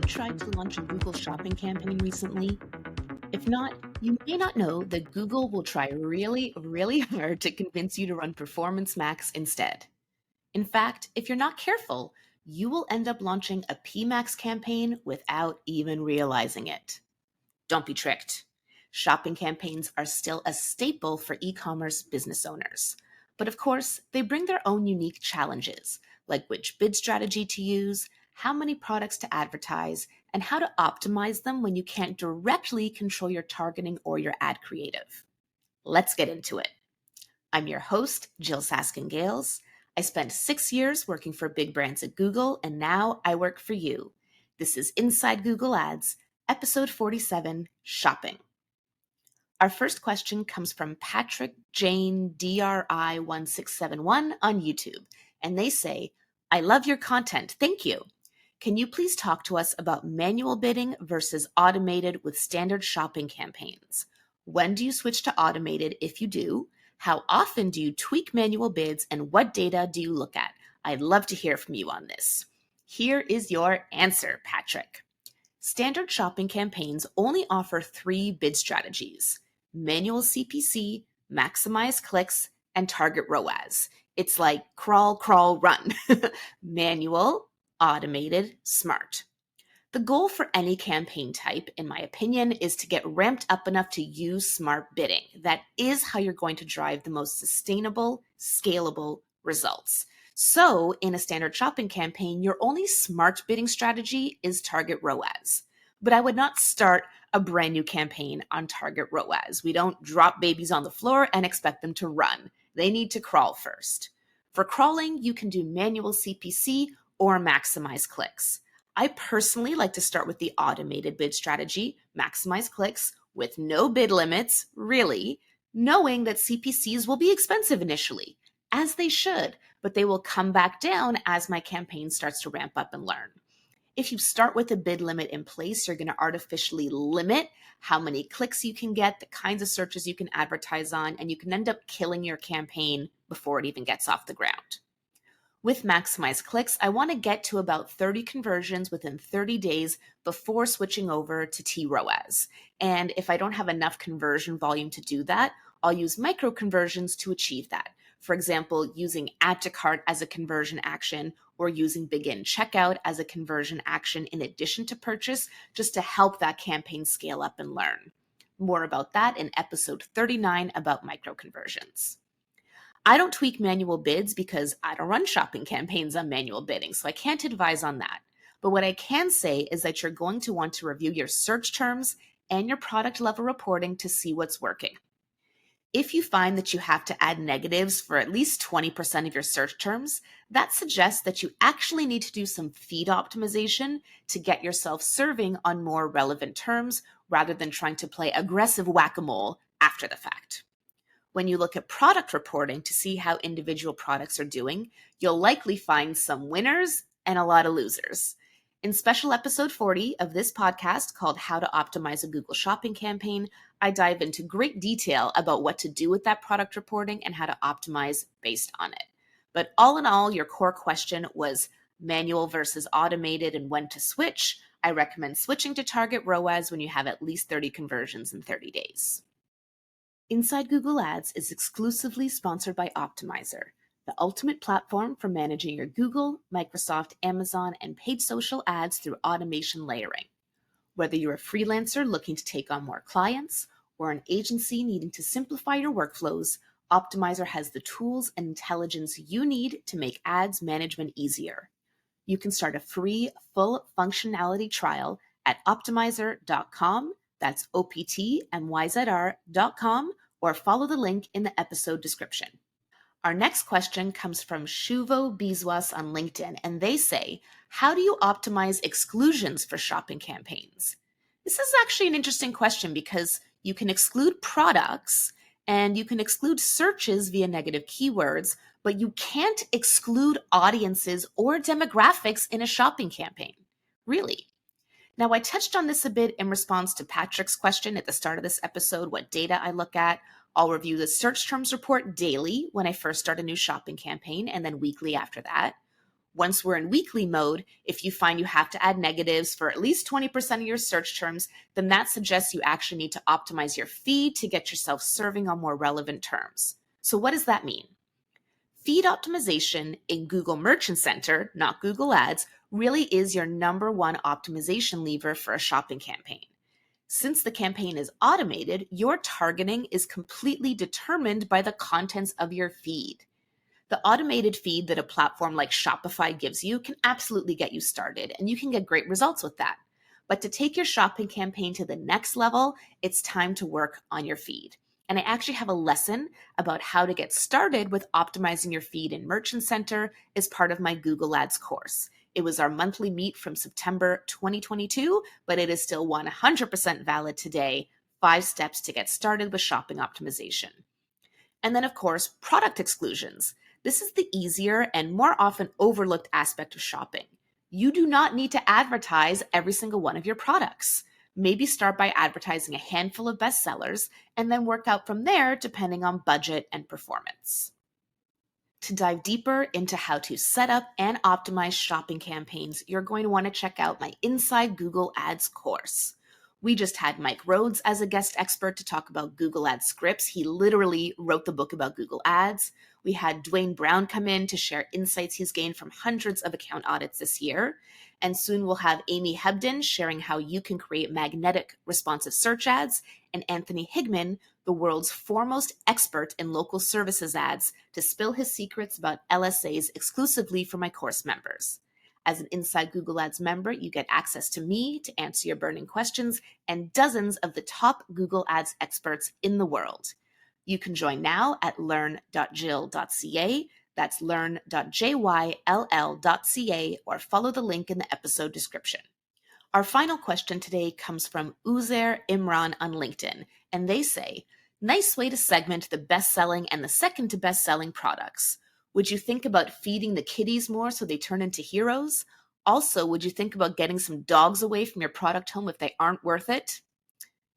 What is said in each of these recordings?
tried to launch a Google shopping campaign recently? If not, you may not know that Google will try really, really hard to convince you to run Performance Max instead. In fact, if you're not careful, you will end up launching a PMax campaign without even realizing it. Don't be tricked. Shopping campaigns are still a staple for e-commerce business owners. But of course, they bring their own unique challenges, like which bid strategy to use, how many products to advertise, and how to optimize them when you can't directly control your targeting or your ad creative. Let's get into it. I'm your host, Jyll Saskin. I spent 6 years working for big brands at Google, and now I work for you. This is Inside Google Ads, episode 47, Shopping. Our first question comes from Patrick Jane DRI1671 on YouTube, and they say, I love your content. Thank you. Can you please talk to us about manual bidding versus automated with standard shopping campaigns? When do you switch to automated if you do? How often do you tweak manual bids and what data do you look at? I'd love to hear from you on this. Here is your answer, Patrick. Standard shopping campaigns only offer 3 bid strategies: manual CPC, maximize clicks, and target ROAS. It's like crawl, crawl, run. Manual, automated, smart. The goal for any campaign type, in my opinion, is to get ramped up enough to use smart bidding. That is how you're going to drive the most sustainable, scalable results. So in a standard shopping campaign, your only smart bidding strategy is target ROAS. But I would not start a brand new campaign on target ROAS. We don't drop babies on the floor and expect them to run. They need to crawl first. For crawling, you can do manual CPC or maximize clicks. I personally like to start with the automated bid strategy, maximize clicks, with no bid limits, really, knowing that CPCs will be expensive initially, as they should, but they will come back down as my campaign starts to ramp up and learn. If you start with a bid limit in place, you're going to artificially limit how many clicks you can get, the kinds of searches you can advertise on, and you can end up killing your campaign before it even gets off the ground. With maximize clicks, I want to get to about 30 conversions within 30 days before switching over to tROAS. And if I don't have enough conversion volume to do that, I'll use micro conversions to achieve that. For example, using add to cart as a conversion action or using begin checkout as a conversion action in addition to purchase, just to help that campaign scale up and learn. More about that in episode 39 about micro conversions. I don't tweak manual bids because I don't run shopping campaigns on manual bidding, so I can't advise on that. But what I can say is that you're going to want to review your search terms and your product level reporting to see what's working. If you find that you have to add negatives for at least 20% of your search terms, that suggests that you actually need to do some feed optimization to get yourself serving on more relevant terms rather than trying to play aggressive whack-a-mole after the fact. When you look at product reporting to see how individual products are doing, you'll likely find some winners and a lot of losers. In special episode 40 of this podcast called How to Optimize a Google Shopping Campaign, I dive into great detail about what to do with that product reporting and how to optimize based on it. But all in all, your core question was manual versus automated and when to switch. I recommend switching to target ROAS when you have at least 30 conversions in 30 days. Inside Google Ads is exclusively sponsored by Optimizer, the ultimate platform for managing your Google, Microsoft, Amazon, and paid social ads through automation layering. Whether you're a freelancer looking to take on more clients or an agency needing to simplify your workflows, Optimizer has the tools and intelligence you need to make ads management easier. You can start a free, full functionality trial at optimizer.com. That's optmyzr.com, or follow the link in the episode description. Our next question comes from Shuvo Biswas on LinkedIn, and they say, how do you optimize exclusions for shopping campaigns? This is actually an interesting question because you can exclude products and you can exclude searches via negative keywords, but you can't exclude audiences or demographics in a shopping campaign. Really? Now, I touched on this a bit in response to Patrick's question at the start of this episode, what data I look at. I'll review the search terms report daily when I first start a new shopping campaign and then weekly after that. Once we're in weekly mode, if you find you have to add negatives for at least 20% of your search terms, then that suggests you actually need to optimize your feed to get yourself serving on more relevant terms. So what does that mean? Feed optimization in Google Merchant Center, not Google Ads, really is your number one optimization lever for a shopping campaign. Since the campaign is automated, your targeting is completely determined by the contents of your feed. The automated feed that a platform like Shopify gives you can absolutely get you started, and you can get great results with that. But to take your shopping campaign to the next level, it's time to work on your feed. And I actually have a lesson about how to get started with optimizing your feed in Merchant Center as part of my Google Ads course. It was our monthly meet from September 2022, but it is still 100% valid today. 5 steps to get started with shopping optimization. And then, of course, product exclusions. This is the easier and more often overlooked aspect of shopping. You do not need to advertise every single one of your products. Maybe start by advertising a handful of bestsellers and then work out from there depending on budget and performance. To dive deeper into how to set up and optimize shopping campaigns, you're going to want to check out my Inside Google Ads course. We just had Mike Rhodes as a guest expert to talk about Google Ads scripts. He literally wrote the book about Google Ads. We had Dwayne Brown come in to share insights he's gained from hundreds of account audits this year. And soon we'll have Amy Hebden sharing how you can create magnetic responsive search ads, and Anthony Higman, the world's foremost expert in local services ads, to spill his secrets about LSAs exclusively for my course members. As an Inside Google Ads member, you get access to me to answer your burning questions and dozens of the top Google Ads experts in the world. You can join now at learn.jyll.ca. That's learn.jyll.ca, or follow the link in the episode description. Our final question today comes from Uzair Imran on LinkedIn, and they say, nice way to segment the best-selling and the second to best-selling products. Would you think about feeding the kitties more so they turn into heroes? Also, would you think about getting some dogs away from your product home if they aren't worth it?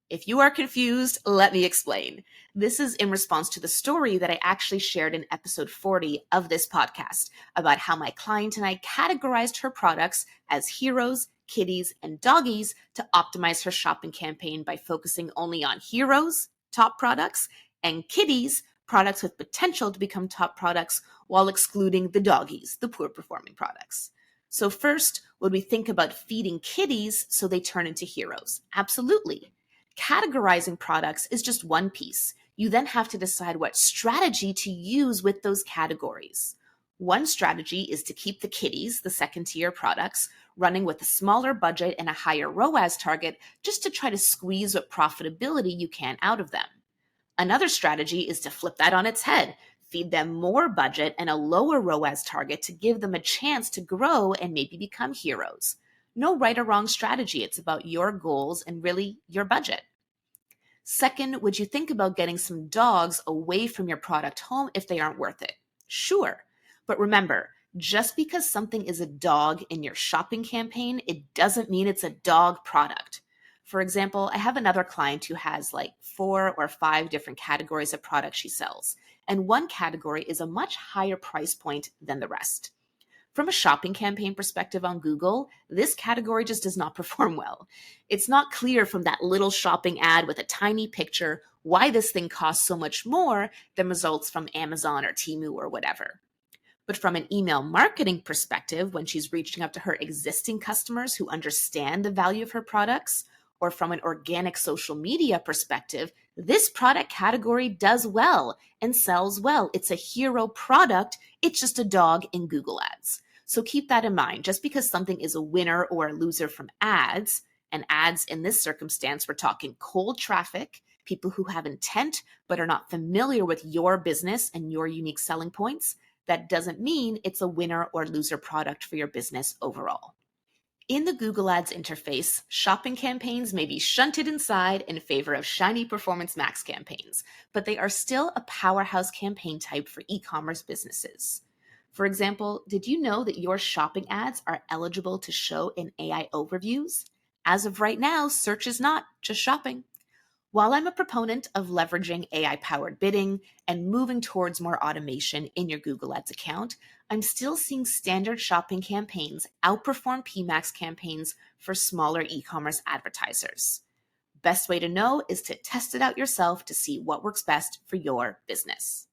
If you are confused, let me explain. This is in response to the story that I actually shared in episode 40 of this podcast about how my client and I categorized her products as heroes, kitties, and doggies to optimize her shopping campaign by focusing only on heroes, top products, and kitties, products with potential to become top products, while excluding the doggies, the poor performing products. So first, would we think about feeding kitties so they turn into heroes? Absolutely. Categorizing products is just one piece. You then have to decide what strategy to use with those categories. One strategy is to keep the kitties, the second tier products, running with a smaller budget and a higher ROAS target just to try to squeeze what profitability you can out of them. Another strategy is to flip that on its head, feed them more budget and a lower ROAS target to give them a chance to grow and maybe become heroes. No right or wrong strategy. It's about your goals and really your budget. Second, would you think about getting some dogs away from your product home if they aren't worth it? Sure. But remember, just because something is a dog in your shopping campaign, it doesn't mean it's a dog product. For example, I have another client who has like 4 or 5 different categories of products she sells, and one category is a much higher price point than the rest. From a shopping campaign perspective on Google, this category just does not perform well. It's not clear from that little shopping ad with a tiny picture why this thing costs so much more than results from Amazon or Temu or whatever. But from an email marketing perspective, when she's reaching out to her existing customers who understand the value of her products, or from an organic social media perspective, this product category does well and sells well. It's a hero product. It's just a dog in Google Ads. So keep that in mind. Just because something is a winner or a loser from ads, and ads in this circumstance, we're talking cold traffic, people who have intent but are not familiar with your business and your unique selling points, that doesn't mean it's a winner or loser product for your business overall. In the Google Ads interface, shopping campaigns may be shunted inside in favor of shiny Performance Max campaigns, but they are still a powerhouse campaign type for e-commerce businesses. For example, did you know that your shopping ads are eligible to show in AI overviews? As of right now, search is not, just shopping. While I'm a proponent of leveraging AI-powered bidding and moving towards more automation in your Google Ads account, I'm still seeing standard shopping campaigns outperform PMax campaigns for smaller e-commerce advertisers. Best way to know is to test it out yourself to see what works best for your business.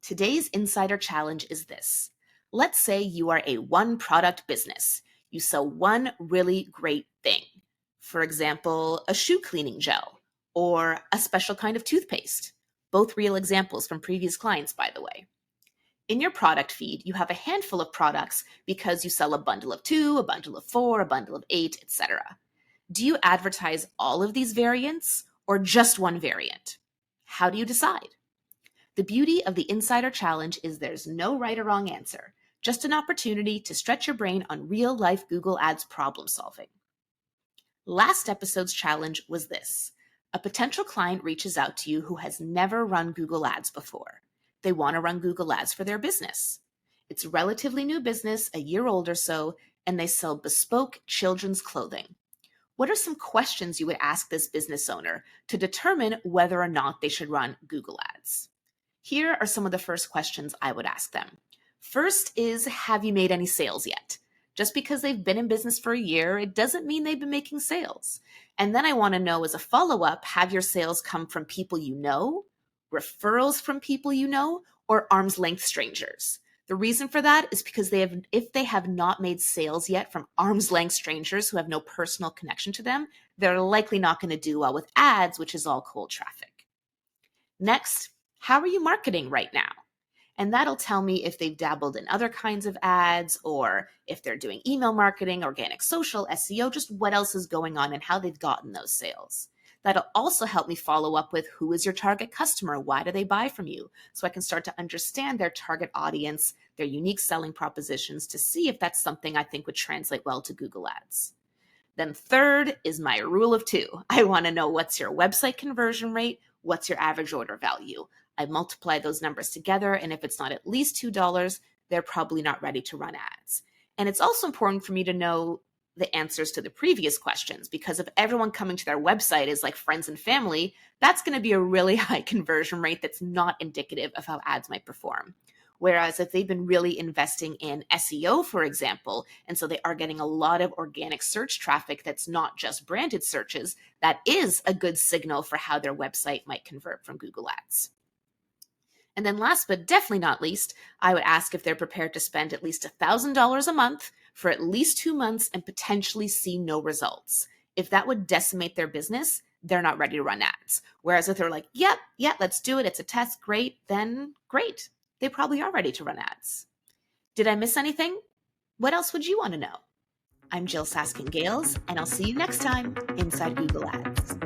Today's insider challenge is this. Let's say you are a one-product business. You sell one really great thing. For example, a shoe cleaning gel or a special kind of toothpaste. Both real examples from previous clients, by the way. In your product feed, you have a handful of products because you sell a bundle of 2, a bundle of 4, a bundle of 8, etc. Do you advertise all of these variants or just one variant? How do you decide? The beauty of the Insider Challenge is there's no right or wrong answer, just an opportunity to stretch your brain on real-life Google Ads problem solving. Last episode's challenge was this. A potential client reaches out to you who has never run Google Ads before. They want to run Google Ads for their business. It's a relatively new business, a year old or so, and they sell bespoke children's clothing. What are some questions you would ask this business owner to determine whether or not they should run Google Ads? Here are some of the first questions I would ask them. First is, have you made any sales yet? Just because they've been in business for a year, it doesn't mean they've been making sales. And then I want to know as a follow-up, have your sales come from people you know, referrals from people you know, or arm's length strangers? The reason for that is because if they have not made sales yet from arm's length strangers who have no personal connection to them, they're likely not going to do well with ads, which is all cold traffic. Next, how are you marketing right now? And that'll tell me if they've dabbled in other kinds of ads or if they're doing email marketing, organic social, SEO, just what else is going on and how they've gotten those sales. That'll also help me follow up with who is your target customer? Why do they buy from you? So I can start to understand their target audience, their unique selling propositions to see if that's something I think would translate well to Google Ads. Then third is my rule of 2. I want to know what's your website conversion rate, what's your average order value. I multiply those numbers together, and if it's not at least $2, they're probably not ready to run ads. And it's also important for me to know the answers to the previous questions, because if everyone coming to their website is like friends and family, that's going to be a really high conversion rate that's not indicative of how ads might perform. Whereas if they've been really investing in SEO, for example, and so they are getting a lot of organic search traffic that's not just branded searches, that is a good signal for how their website might convert from Google Ads. And then last but definitely not least, I would ask if they're prepared to spend at least $1,000 a month for at least 2 months and potentially see no results. If that would decimate their business, they're not ready to run ads. Whereas if they're like, yep, let's do it, it's a test, great, then great. They probably are ready to run ads. Did I miss anything? What else would you want to know? I'm Jyll Saskin Gales, and I'll see you next time inside Google Ads.